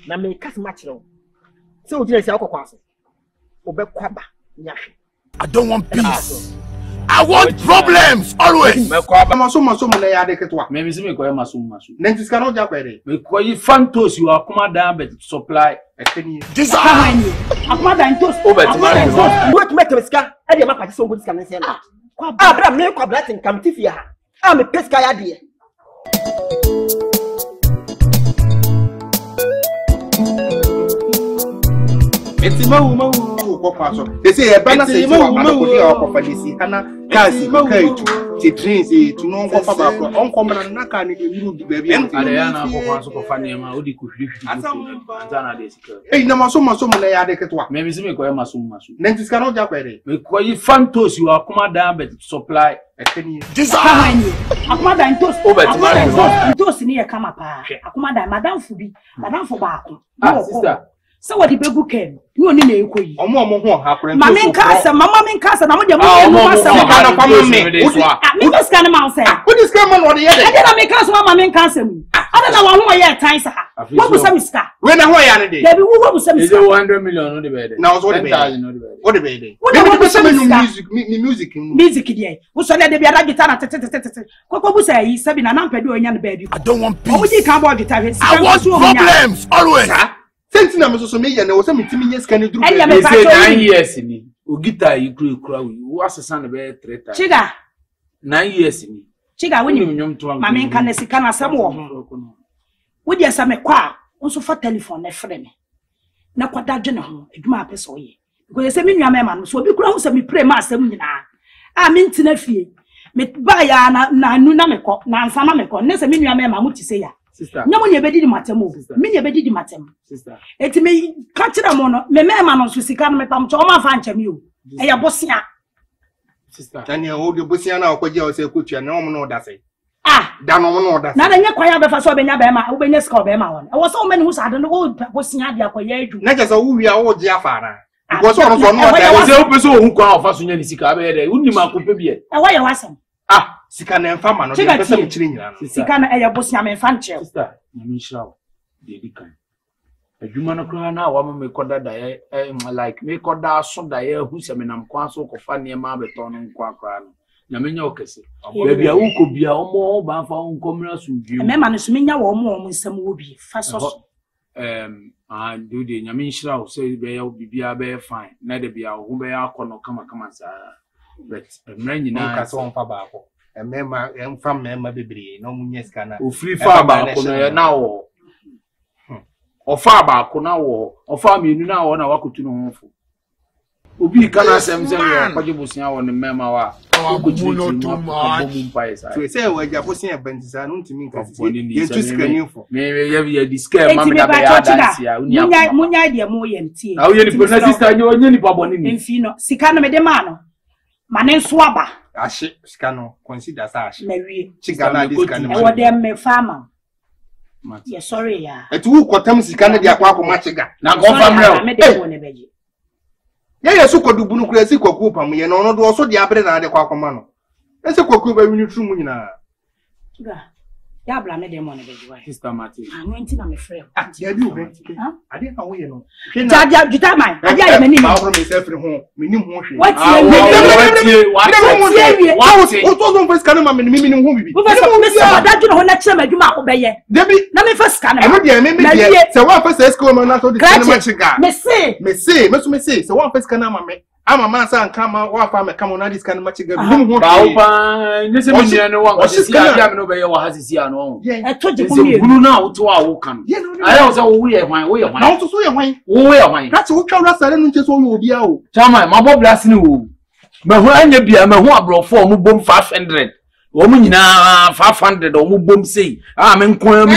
na me cast match no so ojire sia okokwa so obekwaba nyahwe I don't want peace. I want problems always. Maso na ya de ketwa. Me me me koye maso. Nenti ska no ja kwere. Me koye fantos you akoma dan bet supply. Ekeni. akoma dan toast. What make ska? E dey mapa so good ska na se na. Bra me kwa bra tin kam tifia ha. Me peska ya de. Etimawu ko paso. They say e bana say ko di akofalisi ana kasi kaitu. Ti trains to no ko fa ba ko on ko mana na ka ni uru di baby. Ale ya na ko kwaso ko fa nema odi ko hwihwi. Azana de sika. Na maso na ya de ketwa. Me me koye maso. Nenti ska no ja kwere. Me koye fantos you akoma dan bet supply. Ekeni. Akoma dan toast. Toast ni e kama pa. Akoma dan madam fubi. Madam fo ba ko. Sister. So what the begu ken no ni na ekoyi omo ho ha kure mama min kasa na mo de mo masa na kwa me me just can ma say who this can man what the e dey na me kasa mama min kasa mu ada na wa ho ye tan sa wo bu sam ska we na ho ya ne de David wo bu sam ska 100 million no de be na what the be what the be wo bu sam music dey wo so na de bia da guitar na tete kokko bu say yi sabi na na mpede onya ne baby I don't want peace. wo ji kan bo guitar I want problems always. Sentina me so me ya na wo se mitimi nye skani duru. Me say 9 years ni. Ogita yi kura wo asesa na be 3 times. Chiga 9 years ni. Chiga woni mama nka na sika na sam wo. Wo dia sa me kwa, nso fa telephone na frɛ me. Na kwada dwe ne ho, adwuma apese wo ye. Because say me nua me ma no so obi kura ho se me pray ma asem nyina. Me ntina fie. Me ba ya na nu na me kɔ, na ansa na me kɔ. Ne se me nua me ma mu ti se ya. Sister. Nyamo nye bedi di matem o. Me nye bedi di matem. Sister. Eti me ka kire mo no, me ma no so sika no me pam cho ma fa ncham yo. E ya bosia. Sister. Tani o de bosia na okoje o se kutua na omo no da se. Da no no da se. Na da nye kwaya be fa so be nya be ma, wo be nya sika be ma won. E wo so me hu sa de no bosia dia kwaya adu. Na je so wo wi a wo je afara. Because so no da. Wo se o pe so hu kwa ofa so nya ni sika be de. Uni ma ko pe bi e. E wo ye wasem. Sika na mfa ma no de pese me chiri nyina no. Sika na eya bosia me mfa nche. Sister, na me nshrawo. De di kan. Adwuma no kra na wa me koda da like me koda so da ye hu se me nam kwa so ko fa ne ma beton no kwa kwa no. Na me nya okese. Baby a wo ko bia omo ba fa nko mra so biu. Me ma no so me nya wo omo nsam wo bi fa so. Do de nya me nshrawo se be ya bibia be fine. Na de bia wo be ya akono kama sa. But mra nyina ka so mfa ba ko. Emema emfa mema bebre no munye ska na ofri fa ba ko no na wo ofa ba ko na wo ofa mienu na wo na wakotu no honfo obi kana asem se yo kwaje bosia wo ne mema wa ko no too much. so say we ja bosia bentisa no ntimi nka se ye tu ska ninfo me ye disca mama na be ya dance ya munya de mo ye ntie na wo ye ni na sister nye ni pa boni ni mfi no sika no me de ma no mane nso aba ashe sika no consider sa ashe mewie chiga na disca no e wo dem me farmer yeah sorry ya etu wu kotam sika no de akwa akoma chiga na go famre me de wo ne beji ya yesu kodu bunu kura si kwaku pam ye no no do so de abre na de kwa akoma no ese kwaku ba wini tru mu nyina ga ya bla me de mo ne beji wa sister Mati no enti na me frɛ ya bi o be ade na wo ye no jaja juta man ade ya me ni ma wo me se frɛ ho me ni ho hwe what o to zo fes kana ma me ni ho bibi wo fes me se badaju no ho na kire madwuma ko beye debi na me fes kana e no de me de se wa fes esco ma na so de kana ma chiga me se se wa fes kana ma me ama ma sa nka ma wa fa me kama na dis kana ma chiga bi ni ho ba pa ni se me ni no wa si ya me no be ye wa hasisi ano e to je ko mi mi gunu na wo to a wo kan aye wo se wo ye hwan na wo so ye hwan wo ye hwan na ti wo twa rasa no nche so wo obi a o chama ma bo blast ni wo ma hu anya bia ma hu abrofo mu bom 500 wo mu nyina 500 wo mu bom sei me nko am ni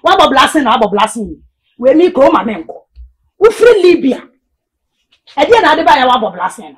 wa blasting we mi ko ma me nko wo free Libya e dia na ade ba ya wa blasting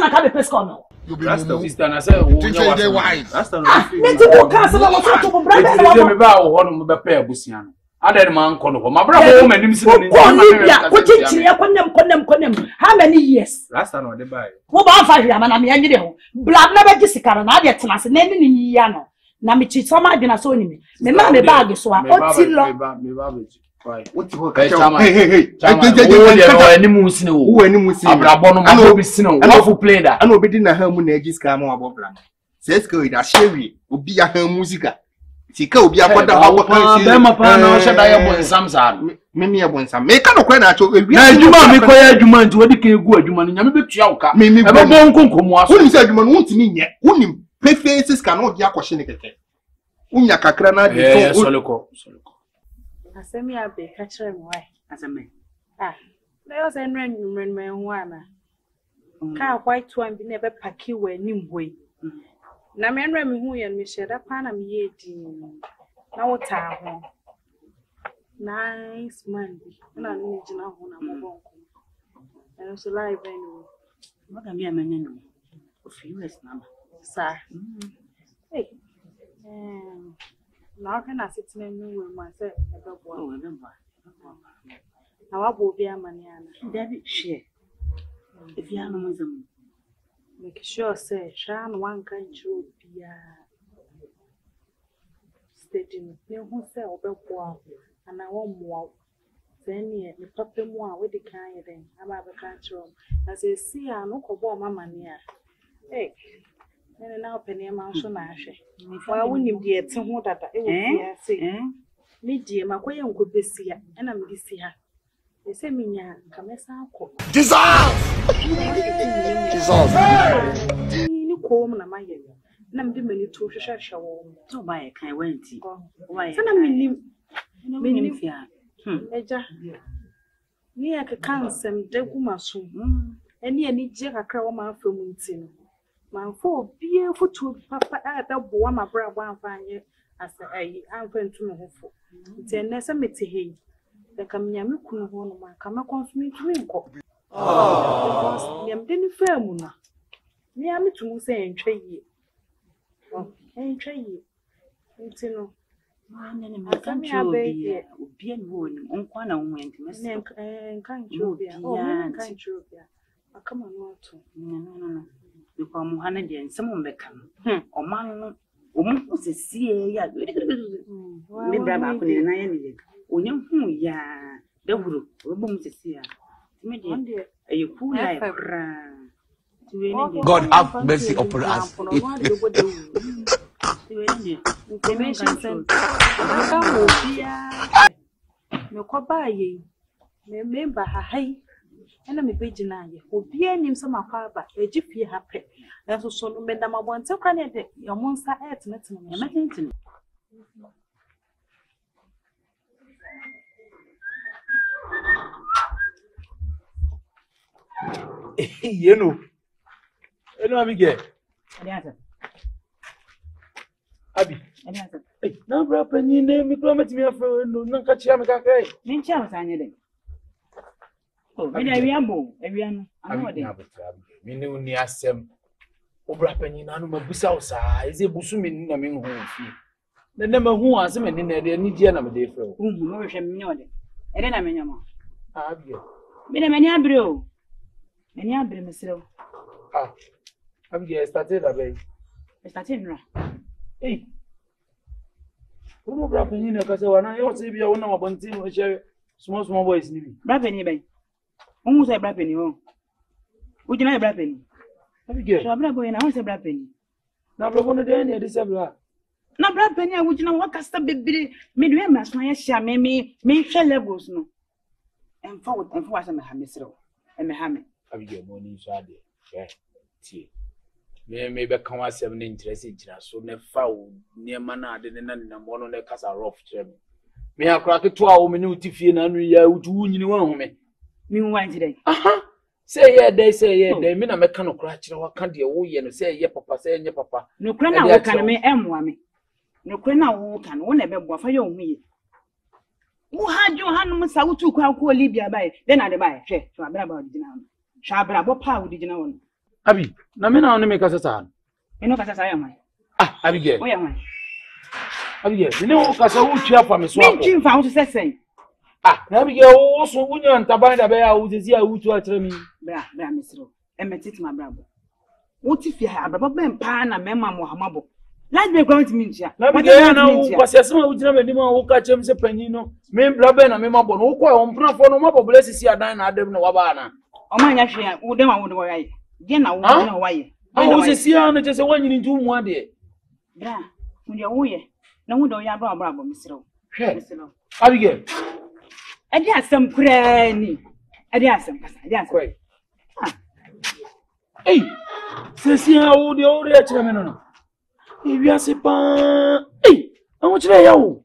na ka be pesco no Rasta sister na say wo you why Rasta no me ti wo ka se no so to bo brother na me ba wo ho no be pa abusia no ada ma nko no ma bra wo manim si no Libya wo chichi ya konnem how many years Rasta no de ba wo ba fa hwia ma na me anyire ho blood na be gisikara na ade tena se na ni ni ya no na me chi so ma adwena so ni me ma me bag so a otilo me ba beji What you Hey. Any musino. Who any musino? Abrabono, I know be sino. Who play that? I know be na her mun edges come about plan. Says go with a sherry, obi a her musica. Sika obi a kwada hawo kan si. Dem apa na she da ye bon samsan. Me bon sam. Me ka no kwa na cho. Na adwuma me koya adwuma nti wodi kan egu adwuma no nyame betua wo ka. E be bon konkomo aso. Woni se adwuma no wontimi nye. Woni faces can not dia kwhye ne keke. Unya kakra na de so soloko. Asemi abe ka kire me wai. Asemi. Na yo se nren me hu ana. Ka white one bi na be paki wa nim hoi. Na me nren me hu ye me sheda pa na me ye di. Na wota ho. Nice man bi. Na no jina ho na mo bonko. Na so live anyway. Maga mi amanya no. Of US number. Sir. Hey. Now can I sit in a new room myself? Now I will be a maniana. David share. If you are no museum, make sure, say, Shan one kind should be stating, who say, Obel, and I won't walk. Then, the proper one with the kind then, I'm a country. As I see, I look about my mania. Hey. And now penny mansion ashe. Why wouldn't be at some water that it would say? Me dear, my way and good be see her, and I'm this here. They say me, come as I call. Dissolve! You call me, my young. And I'm doing to show. to buy a kind went. Why, I mean, meaning fear. Eja. Near a cancer, de woman soon. And near need Jack a crow man from Muntin. Man, for beautiful to papa at the boy, my brother, one fine as I'm going to know. Then there's a meeting. The Kamiami couldn't hold my come across me to drink. Oh, I'm didn't fair muna. Near me to say and trade ye. Oh, and trade ye. It's no. I can't be a bien wood on one and went and can't you be a can't you be a come on, no. Because Mohammed and someone become or man who's a sea. Me brother couldn't I any. When you ya, the wood, boom to see her. You cool like God have mercy upon us. No coba ye. Remember her hay. And I'm a virgin. Who be any some of her, but a jiffy happy. That's also Madame I want to connect your monster at nothing. You know, I'm again. Abi, hey, now, brother, you name me, promise me a friend, no catch him. Ninja was anything. Oh, every ambo, every I know it. Me knew near some Obrapen in Anuma Busausa, is a Busumi, I mean, who the number who has him in there, need Janam day for whom knows him, know it. And then I mean, Abia. Many abro. Many abro, myself. Ah, Abia started a bay. I started, hey. Who brought me in a Casawana? I also be a one of one team which small boys. Brapping, bay. Almost a brapping. Would you like brapping? So I'm not going to answer brapping. Now, we're going to do any disable. Now, brapping, I would know what custom be midway, mas my share, me shall levels no. And forward and forward, I'm a hammer, and a hammer. Have your money, so I did. Maybe come out 7 inches, so never foul near Mana, didn't one on the casa rough trim. May I crack it 2 hour minute if you know you do you want me? Meanwhile today. Say, yeah, they say, yeah, they mean a mechanical cratch, or can't you, and say, yeah, papa, say, yeah, papa. No crana can me, wammy. No crana can, whenever for you, me. Who had your hand, Miss South to call Libya by, then I buy, check to a brother. Shabra, what power did you know? Abi, na me na only make us a son. You know, Cassa, I am. Ah, Abigail. Where am I? Abigail, you know, Cassa, who cheer for me, so Jim found to say. Ah, Abigail, also, when you and Tabanda Bear, who is here, who to attend me. Bra, Miss Rowe, and met it, my brother. What if you have a Bob and Pan and Mamma Mohamabo? Let me go to Mincha. Na bi ge na wo kwasese ma wo gina me dim a wo ka chem se panyin no me bla be na me mabo no wo kwa wo mpnafo no mabo bless si adan na adam na waba na o ma nya hwe wo dem a wo de wo yaye de na wo na wo yaye wo se si an je se wanyini ntu mu ade bra wo de wo ye na wo de wo ya bra bra bo misiro misiro abige ade asem kura ni ade asem kasa ade asem ei se si an wo de o re chire me no Ibi ase pa ei awon chire ya wo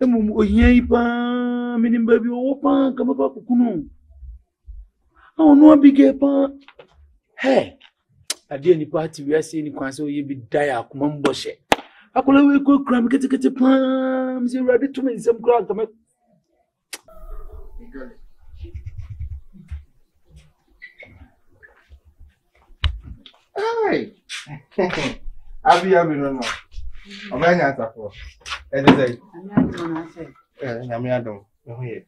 emu oyin yi pa me ni baby o pa kama pa kukunu awon no abige pa he ade ni party we ase ni kwan se oye bi dai akoma mboshe akola we ko kra me kete pa me se ready to me nsem kra kama Ai Abi no. Omanya atafo. Say. Nyame adom. No ye.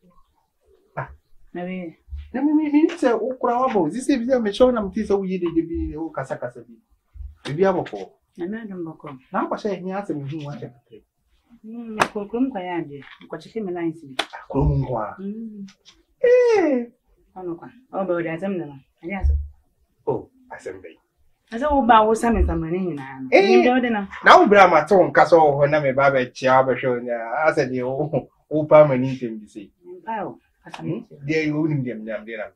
Na we. Na me say ukura wabo. Zise bi me show na mtisa uyi de bi o kasa bi. Bibi aboko. Na adom boko. Na kwa sha nya asem hu wa chepe. Ko krum kwa yande. Ko chike me line si. Krum kwa. Ano kwa. O be odi asem na. Ani asem. Oh, asem be. Asa wo ba wo same samane nyina no. Ni do de na. Na wo bra ma to nka so ho na me ba ba chia ba hwe nya. Asa de wo pa ma ni tem bi sei. Pa o. Asa me. De yo nim dem de na.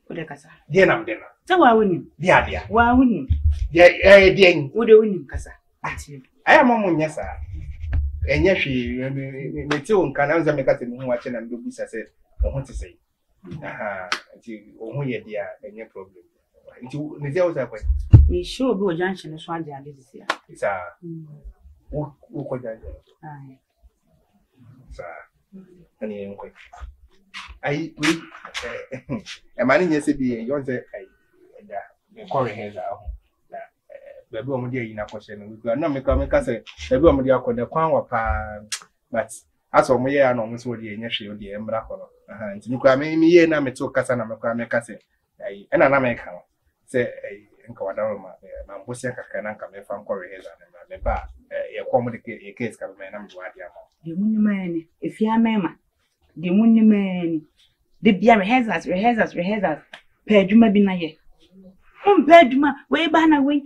O de kasa. De na. Ta wa woni. Dia. Wa woni. De wo de woni kasa. Ati. Aya mamu nya sa. Enye hwe me ti o nka na nza me kasa ni hu ache na ndobu sa se ho te sei. Aha, ti o hu ye dia enye problem. Nti ne dia o sa kwa. Me show bi o junction so ade ade disia. Isa. Wo ko janja. Ai. Sa. Ani en ko. Ai we e mani nye se bi yon se ai da me ko reheza ho. Na bebi o mo dia yi na ko hye no we na me ka se bebi o mo dia ko de kwan wa pa but aso mo ye na o mo so dia nya hwe o dia embra ko no. Aha nti nukwa me ye na me to kasa na me kwa me ka se ai ena na me ka se nka wadawo ma mbosia kaka na nka me fa nko reheza na me ba ye ko mo de ke case ka me na me wa dia ma de munni mani efia mema de munni mani de bia rehezas pe adwuma bi na ye pe adwuma we ba na we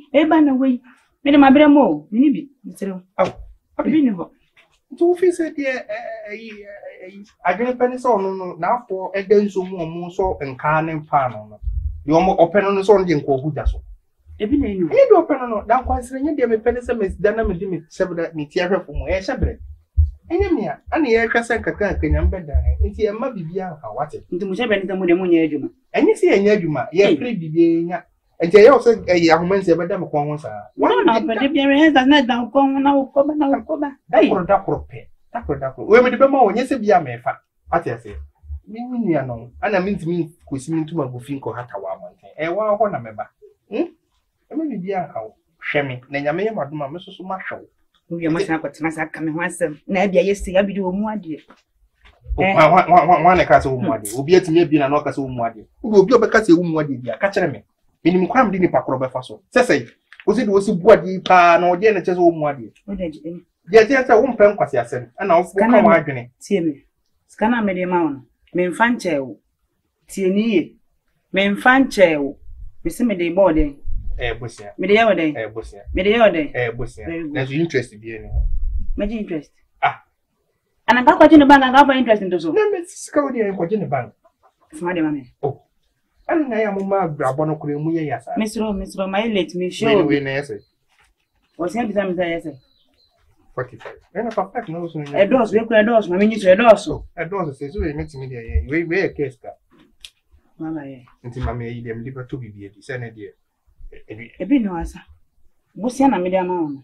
me de mabre mo ni bi misero abi ni ho tu fi se de agene pani so no na afọ edenso mu omu so nka ne mpa no yo mo openo no so ndi nko huja so ebi na enyu e do openo no dan kwansere nye de me pene se me dana me di me sebda ni ti ahwefo mu e hyebre enye mia ana ye hwese nkaka kanyam beda nti e ma bibia ha wate nti mu hyebre nti mu de mu nya adwuma enye si enye adwuma ye pre bibia nya nti ye o se ahomansi e beda me kon ho sa na pe de bia reheza na dan kon na ukoba ai dakoro we me de be ma onye se bia me fa ate ase mi nua no ana mintimi kosi mintuma go fin ko hata wa amonten e wa ho na meba e me bibia ha hweme na nyame ye madoma me soso ma hwew wo ye ma sa ko tena sa ka me ho asem na bia ye si abidi wo mu ade wa ne ka se wo mu ade obi atimi abi na no ka se wo mu ade obi obeka se wo mu ade bia ka kere me minim kwam di ni pakoro be fa so sesei osi de osi bu ade pa na oje na che se wo mu ade wo de jide je tie se wo mpem kwase asem ana wo ka wa adwene tie me skana me de ma wono me mfa nchewo tie niye me mfa nchewo bisi me de bode bosia me de yawde bosia me de yawde bosia na so interest bi ene me ji interest ana ba kwa jini bank ga fa interest ndo so na me sika wodi en kwa jini bank fuma de mame ana na ya mo ma grabo no kure mu ye yasa misro my late me show we na yesa o se bisa mi yesa 45 ena papa no so e dos we kura dos ma minyi so e dos se so e metimi de we case ka mama ye nti mama yi dem liba to bibie di se na de e bi no asa busia na media ma ono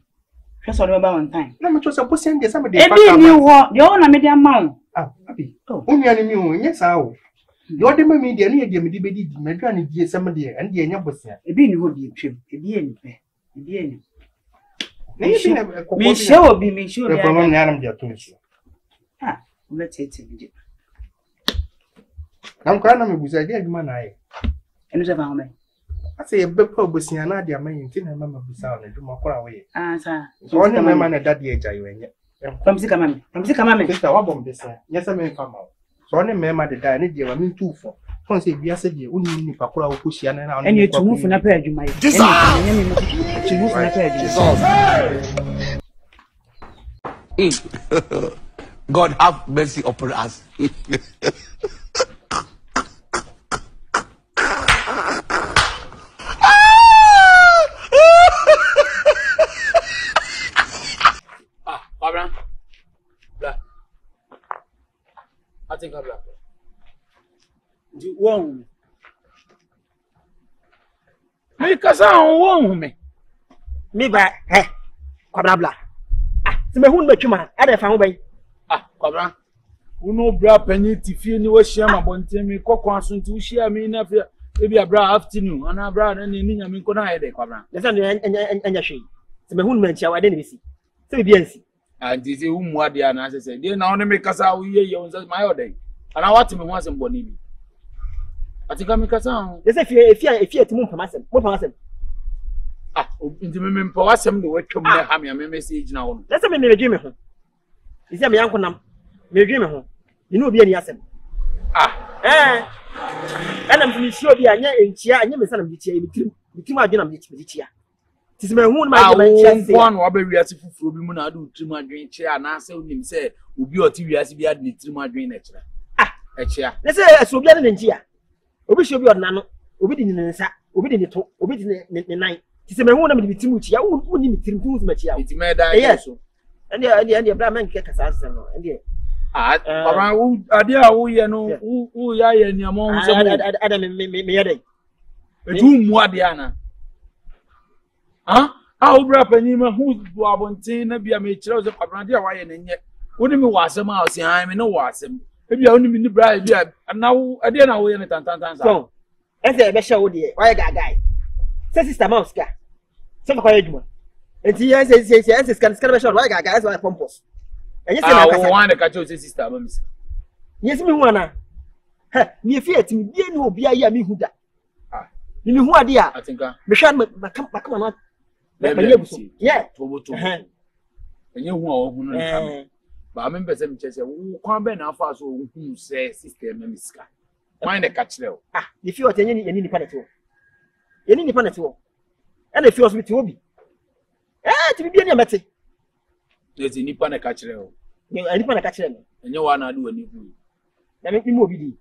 hwe so de ba one time na me to se busia de sama de e bi ni ho de o na media ma ono abi onua ni mi o nye sa o de o de ma mi de na ye de me di be di medua ni die sama de en de nya busia e bi ni ho bi twem e bi eni pe e bi eni me show bi kwa mama nyaram dia tunsu umetete bi na mkana me buza dia juma na ye enu za ba home I say a bepo busia na dia man tin na mama busa on adwuma kora we. Ah sir. So only mama na daddy eja you enye. Famsika mama. Sister wa bom besa. Nyesa me fama. So only mama de da na dia wa min tufo. Fon say bia se dia uni ni pakora wo kosia na na. Eni etu mufu na pa adwuma ye. Jesus. Etu mufu na pa adwuma. God have mercy upon us. Abraham. Blah. I think I'm black. The one. Me kasa on me. Me ba kwabra bla. Se me hu no batwuma e dey fa ho bai. Kwabra. Uno bra panyi tifie ni wo hia ma bonte me kokon so nti wo hia me na fe e bia bra afternoon ana bra na ni nyame nko na yede kwabra. Le se no enya hwe. Se me hu no mantia wa de ne bisi. Se bi ansi. And this is who they are. As I said, they now make us out here on my other day. And I want me once in Bonnie. I think I'm a sound. They say if you to move from us, Into me, for us, some the way to have me a message now. Let's say me dream home. Is that my uncle nam? Me dream home. You know, be any assem. And I'm sure be a near in chia and you son of the chia between my dinner with chia. Tis my own one robbery as if you will do too much drink chair and answer him say, will be your TV as if you had too much drink a chair. Let's say, as we get in here. Obi should be on Nano, Obi in the Sa, Obi in the top, Obi in the night. Tis my own name to Timuchi. I won't need to move my chair. It's made yes. And the Brahman Kekas and the around Adia, who know who ya and your mom. Adam me a day. What Diana? How brap and him who's Boabontin, be a mature of Abrandia, and yet wouldn't me was some house, I'm no was him. Maybe I only mean the bride, and now I didn't know any tantan. So, as a special dear, why guy? Says Sister Mouska. Some encouragement. And he says, can scale why guys are pompous. And yes, I want to catch your sister. Yes, me wanna. Near fear to me, dear no be a yammy who that. You know what, dear? I think Michelle, come on. Yeah, and you won't. But I remember some chess, who can't be enough as who say sister Memiska. Mind a catch though. If you are any panel, any panel, and if you was with Toby, to be any matter. There's a nipper catch though. You any panel catch them, and you wanna do anything. That make me more be.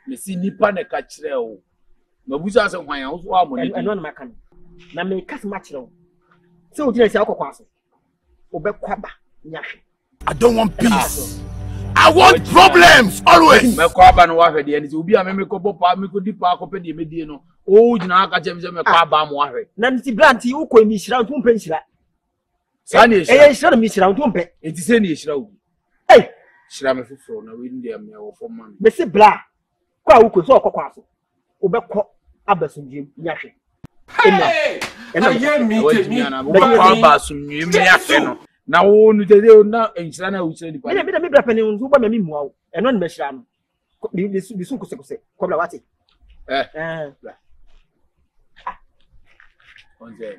You see nipper catch though. No, we are some why I was one and one macan. Na me cast match now. So you say Okwaso. Obe kwaba nyashi. I don't want peace. I want problems always. Me kwaba no wa hwede ani obi a me ko popa me ko dipa ko pe de me die no. O jina aka chem se me kwaba mo wa hwe. Na nti blanti ukọ mi hira ntu mpe hira. Sa na hira. Hira mi hira ntu mpe. Enti se na hira obi. Eh, hira me fufuro na we ndi am ya wo fo man. Me se bla. Kwa ukọ so Okwaso. Obe ko abasunjim nyahwe. Hey! And I hear me. Now, no, today, now, and Sana, who said, I made a bit of penny on Zuba Mimo, and non Mesham. This Suku, Coblawati. On the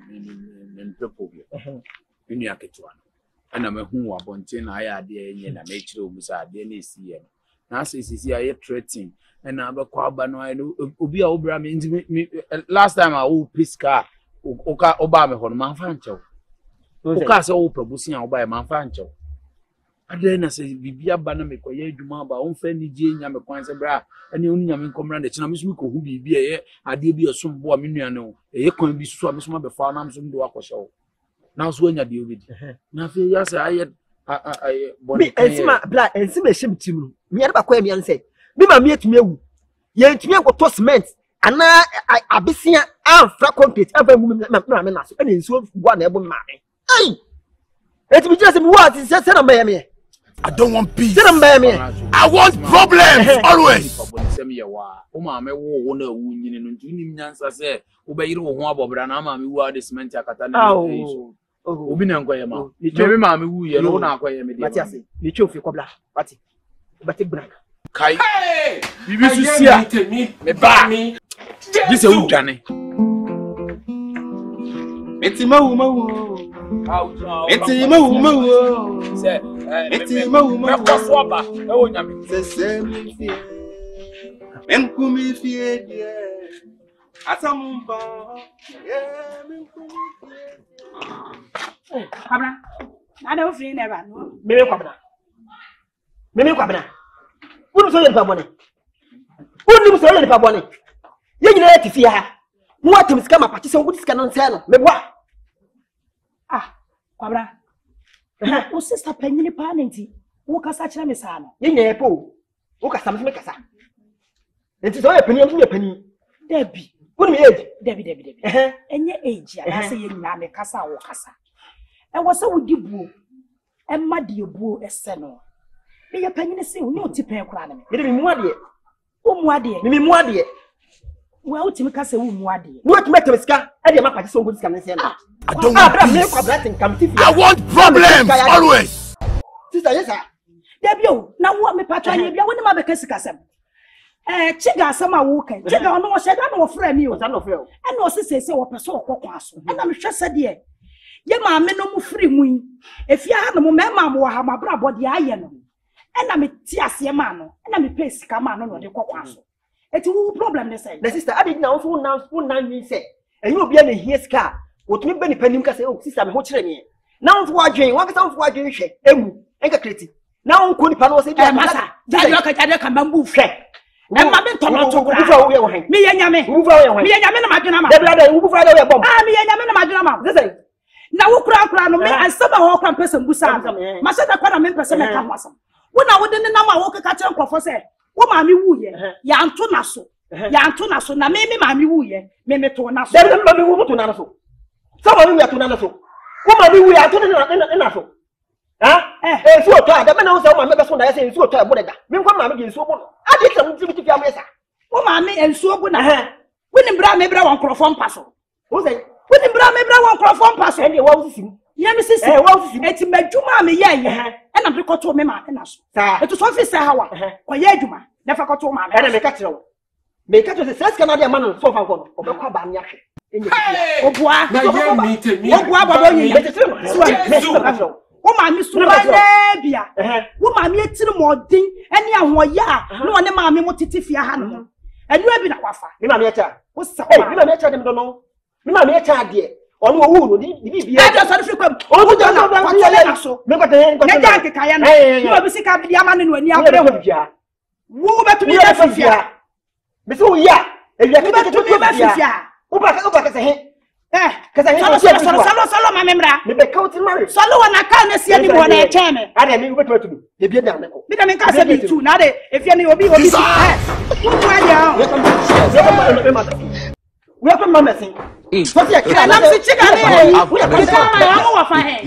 people, in the Akituan. And I'm a who are bontin, I had the and I made sure was at the NCM. Now, since I threatening. And I'm a kwabano. I know Obi Obra means me. Last time I will Pisca Oka Obama on Manfancho. Oka so Probusia by Manfancho. And then I say, Bibia Baname, Jumaba, on Fendi Jane, Yamaquanza Bra, and the only Yamin command the Chinamisuko who be a I did be a some boy miniano, a can be so Miss Mother Farnham soon do a show. Now, when you deal with nothing, yes, I had a black and similar shim to me. Me at Baquamian said. Be my mate me. Ye to me go cement. And now I abisia and fra concrete every woman and in so one able man. Hey! It be just what is said on me. I don't want peace. I want problems always. Send me a wa. O ma me wo wona wu nyini no ntuni nyansa se wo be yire wo ho abobra na ma me wu ade cement akata na so. Obi na nkoye ma. Me ma me wu ye no na akoye me de. Matiase. Ni chofi kobla. Pati. Bati braka. Kai. Bibi susia. Me ba. This is Udane. It's Mo. It's Mo. Say, it's Mo. Swaba. Oh, Yami. The same fear. Menkumi fear. Asamumba. Yeah, Menkumi fear. Kwabena. I don't feel never. Meme kwabena. Wonu so ye nipa bone. Wonu so ye nipa bone. Ye nyina ya tifia ha. Mu atem sika ma pati se wo sika no nse no. Meboa. Ah, Kwabena. Wo sister panyini pa nanti. Wo kasa kira me sa no. Ye nyina po. Wo kasa me kasa. Enti so ye pani ye pani. Debi. Wonu me age. Debi. Enye age ya say ye nyina me kasa wo kasa. E wo se wo dibuo. E ma de buo ese no. Me ye panyini se wo no ti pen kura na me. Me de mu ade. Wo mu ade. Me mu ade. Wo o ti me kasa wo mu ade. Wo ti metem sika e de ma pati so wo sika nse no. I don't want peace. I want problems always. Sister, yes sir. Debio, na wo me patwa ye bia woni ma be kasi kasem. Chiga asem a wo kan. Chiga ono wo sheda na wo fra mi o. What's no frɛ o? E na o sese wo pese wo kokon aso. E na me hwese de ye ma me no mu firi mu yi. Efia ha no mo me ma mo ha ma bra body aye no. E na me ti ase ma no. E na me pay sika ma no no de kokon aso. Eti wo problem ne say. The sister, adi na wo na nwi say. Enyi obi a na hie sika. Wotumi be ni panim ka say o sister me ho kire me. Na wo fo adwen, wo ka sa wo fo adwen hwe. Emu, enka kreti. Na wo ko ni pa no say dia masa. Jade ka mambu hwe. E ma be ntono to kura. Wo ye wo hen. Me ye nyame. Wo wo ye wo hen. Me ye nyame na madwena ma. Da bla wo fo da wo ye bom. Ah me ye nyame na madwena ma. Listen. Na wo kura no me ansaba ho kwa pesa mbusa. Ma se da kwa na me pesa me ka wasam. Wo na wo de ne nam a wo keka kire nkrofo se. Wo ma me wuye. Ya nto na so. Ya nto na so na me ma me wuye. Me to na so. Da ma me wo to na so. Sama me to na so. Wo ma me wuye ato na so. Ha? So to da me na wo se wo ma me be so na se so to e bodega. Me kwa ma me gi so bo. Ade tram ti ti fiam yesa. Wo ma me ensuo bu na. Wo ni bra me bra won krofo mpaso. Wo se wo ni bra me bra won krofo mpaso. E de wa wo sisim. Ya me sisi. Wa wo sisim. Eti madwuma me ye ye. E na prekoto me ma na so. Eto so fi se hawa. Ko ye adwuma. Na fa koto ma me. E na me ka kire wo. Me ka to se ses kana de ma no so fa ko no. Obekwa ba nya hwe. Obua. Na ye mi temi. Obua babo yin. Wo ma mi so na bia. Wo ma mi etiri modin ene ahoye a na one ma mi mo titifia ha no. Enu abi na kwafa. Mi ma mi echa. Wo sa. Mi ma mi echa dem do no. Mi ma mi echa ade. Onu owu no di bibia. E just fi kwam. O do na kwatole na so. Me kwatole. Ne jank kaya na. Ni obi sika bi ama ne no ani akre ho. Wo betu bi afifia. Me so ya. E ya ke betu bi afifia. Wo ba ka se he. Kasa he. Solo ma memra. Me be count marry. Solo wana ka na sia ni mo na e che me. Ade me betu betu. E bia da me ko. Bi da me ka se bi tu na de efia ni obi. Wo tu ade we have mama sing. So ya kira na si chiga ni. Wo ya ko sa ma ya mo wa fa he.